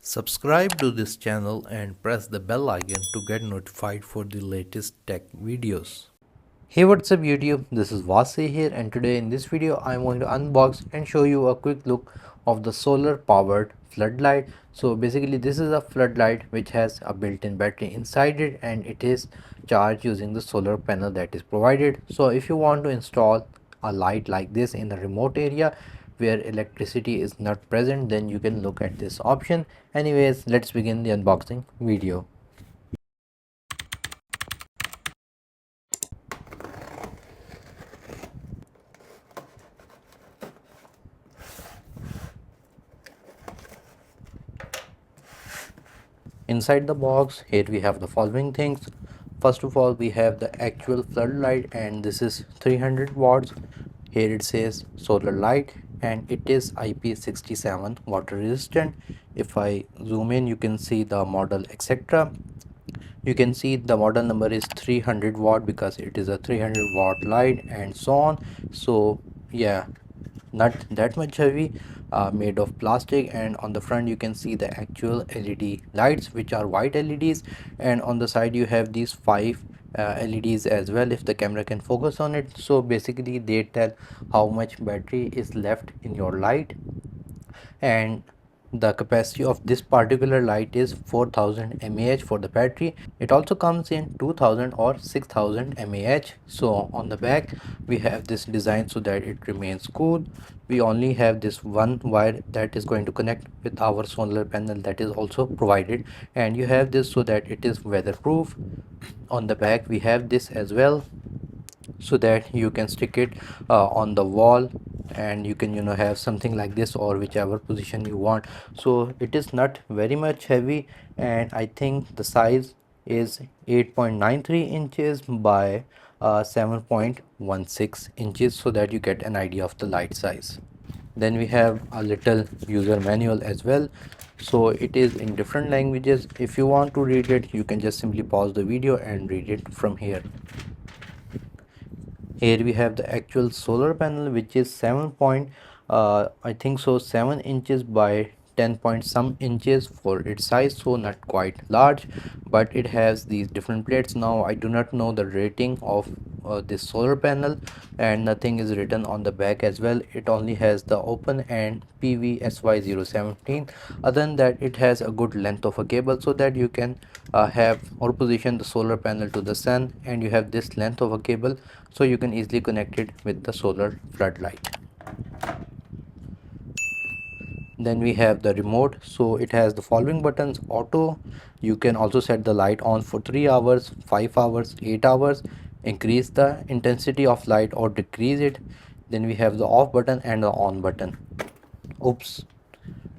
Subscribe to this channel and press the bell icon to get notified for the latest tech videos. Hey, what's up YouTube, this is Wasay here, and today in this video I'm going to unbox and show you a quick look of the solar powered floodlight. So basically this is a floodlight which has a built-in battery inside it, and it is charged using the solar panel that is provided. So if you want to install a light like this in a remote area where electricity is not present, then you can look at this option. Anyways, let's begin the unboxing video. Inside the box, here we have the following things. First of all, we have the actual floodlight, and this is 300 watts. Here it says solar light, and it is IP67 water resistant. If I zoom in, you can see the model, etc. You can see the model number is 300 watt because it is a 300 watt light, and so on. So yeah, not that much heavy, made of plastic. And on the front you can see the actual LED lights, which are white LEDs, and on the side you have these five LEDs as well, if the camera can focus on it. So basically they tell how much battery is left in your light, and the capacity of this particular light is 4000 mAh for the battery. It also comes in 2000 or 6000 mAh. So on the back we have this design so that it remains cool. We only have this one wire that is going to connect with our solar panel, that is also provided, and you have this so that it is weatherproof. On the back we have this as well, so that you can stick it on the wall, and you can have something like this or whichever position you want. So it is not very much heavy, and I think the size is 8.93 inches by 7.16 inches, so that you get an idea of the light size. Then we have a little user manual as well, so it is in different languages. If you want to read it, you can just simply pause the video and read it from here. Here we have the actual solar panel, which is 7 point I think so 7 inches by 10 point some inches for its size, so not quite large, but it has these different plates. Now I do not know the rating of this solar panel, and nothing is written on the back as well. It only has the open and PVSY017. Other than that, it has a good length of a cable so that you can have or position the solar panel to the sun, and you have this length of a cable so you can easily connect it with the solar floodlight. Then we have the remote, so it has the following buttons: auto, you can also set the light on for 3 hours, 5 hours, 8 hours, increase the intensity of light or decrease it. Then we have the off button and the on button. Oops.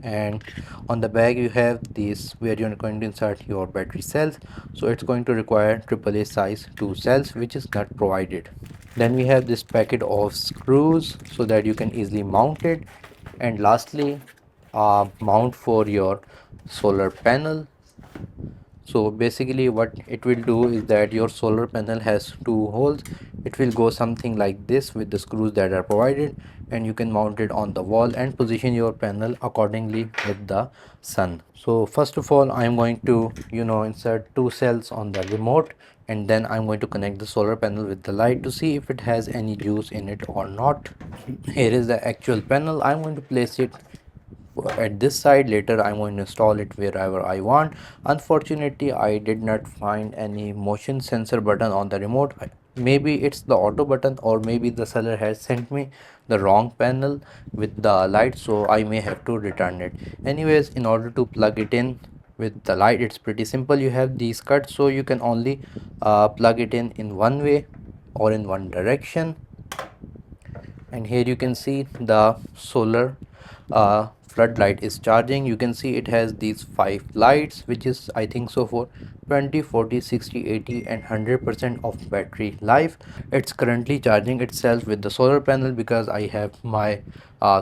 And on the back you have this where you're going to insert your battery cells, so it's going to require AAA size 2 cells, which is not provided. Then we have this packet of screws so that you can easily mount it. And lastly, mount for your solar panel. So basically what it will do is that your solar panel has two holes. It will go something like this with the screws that are provided, and you can mount it on the wall and position your panel accordingly with the sun. So first of all, I'm going to insert two cells on the remote, and then I'm going to connect the solar panel with the light to see if it has any juice in it or not. Here is the actual panel. I'm going to place it at this side. Later I'm going to install it wherever I want. Unfortunately, I did not find any motion sensor button on the remote. Maybe it's the auto button, or maybe the seller has sent me the wrong panel with the light, so I may have to return it. Anyways, in order to plug it in with the light, it's pretty simple. You have these cuts, so you can only plug it in one way or in one direction. And here you can see the solar floodlight is charging. You can see it has these 5 lights, which is I think so for 20, 40, 60, 80 and 100% of battery life. It's currently charging itself with the solar panel because I have my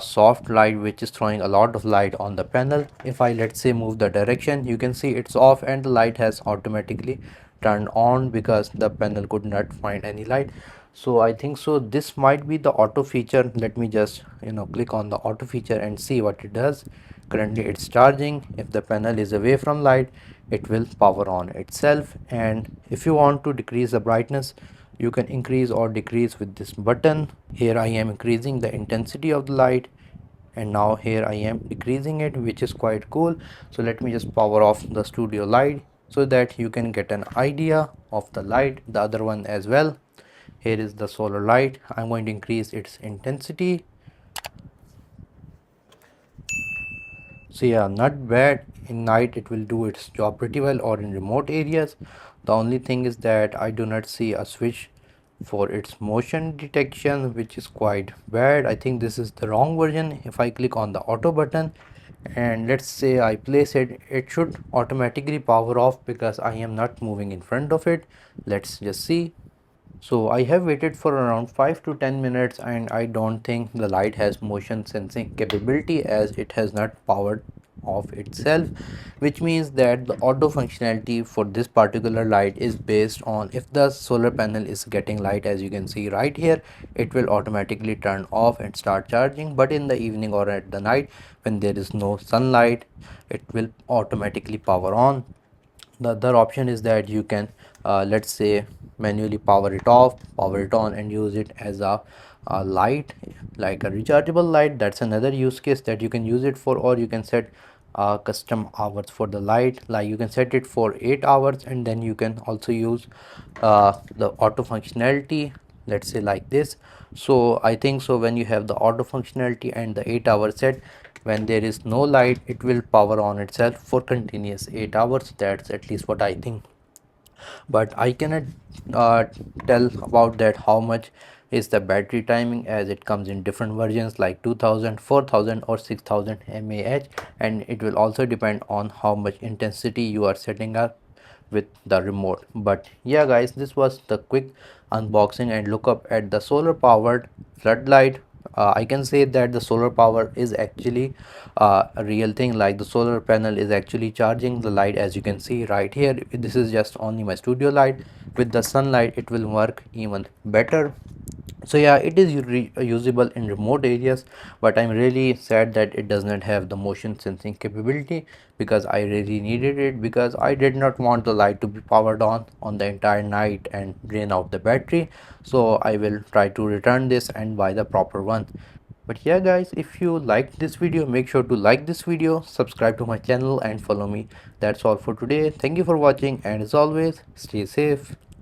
soft light which is throwing a lot of light on the panel. If I, let's say, move the direction, you can see it's off and the light has automatically turned on because the panel could not find any light. So I think so this might be the auto feature. Let me just click on the auto feature and see what it does. currently it's charging. If the panel is away from light, it will power on itself. And if you want to decrease the brightness, you can increase or decrease with this button. Here I am increasing the intensity of the light, and now here I am decreasing it, which is quite cool. So let me just power off the studio light so that you can get an idea of the light, the other one as well. Here is the solar light. I'm going to increase its intensity. So yeah, not bad. In night it will do its job pretty well, or in remote areas. The only thing is that I do not see a switch for its motion detection, which is quite bad. I think this is the wrong version. If I click on the auto button and let's say I place it, it should automatically power off because I am not moving in front of it. Let's just see. So I have waited for around 5 to 10 minutes and I don't think the light has motion sensing capability, as it has not powered off itself, which means that the auto functionality for this particular light is based on if the solar panel is getting light. As you can see right here, it will automatically turn off and start charging, but in the evening or at the night when there is no sunlight, it will automatically power on. The other option is that you can let's say manually power it off, power it on, and use it as a light, like a rechargeable light. That's another use case that you can use it for. Or you can set custom hours for the light, like you can set it for 8 hours, and then you can also use the auto functionality, let's say like this. So I think so when you have the auto functionality and the 8-hour set, when there is no light, it will power on itself for continuous 8 hours. That's at least what I think, but I cannot uh, tell about that how much is the battery timing, as it comes in different versions like 2000, 4000, or 6000 mAh, and it will also depend on how much intensity you are setting up with the remote. But yeah guys, this was the quick unboxing and look up at the solar powered floodlight. I can say that the solar power is actually a real thing, like the solar panel is actually charging the light. As you can see right here, this is just only my studio light. With the sunlight it will work even better. So yeah, it is usable in remote areas, but I'm really sad that it does not have the motion sensing capability, because I really needed it, because I did not want the light to be powered on the entire night and drain out the battery. So I will try to return this and buy the proper one. But yeah guys, if you liked this video, make sure to like this video, subscribe to my channel, and follow me. That's all for today. Thank you for watching, and as always, stay safe.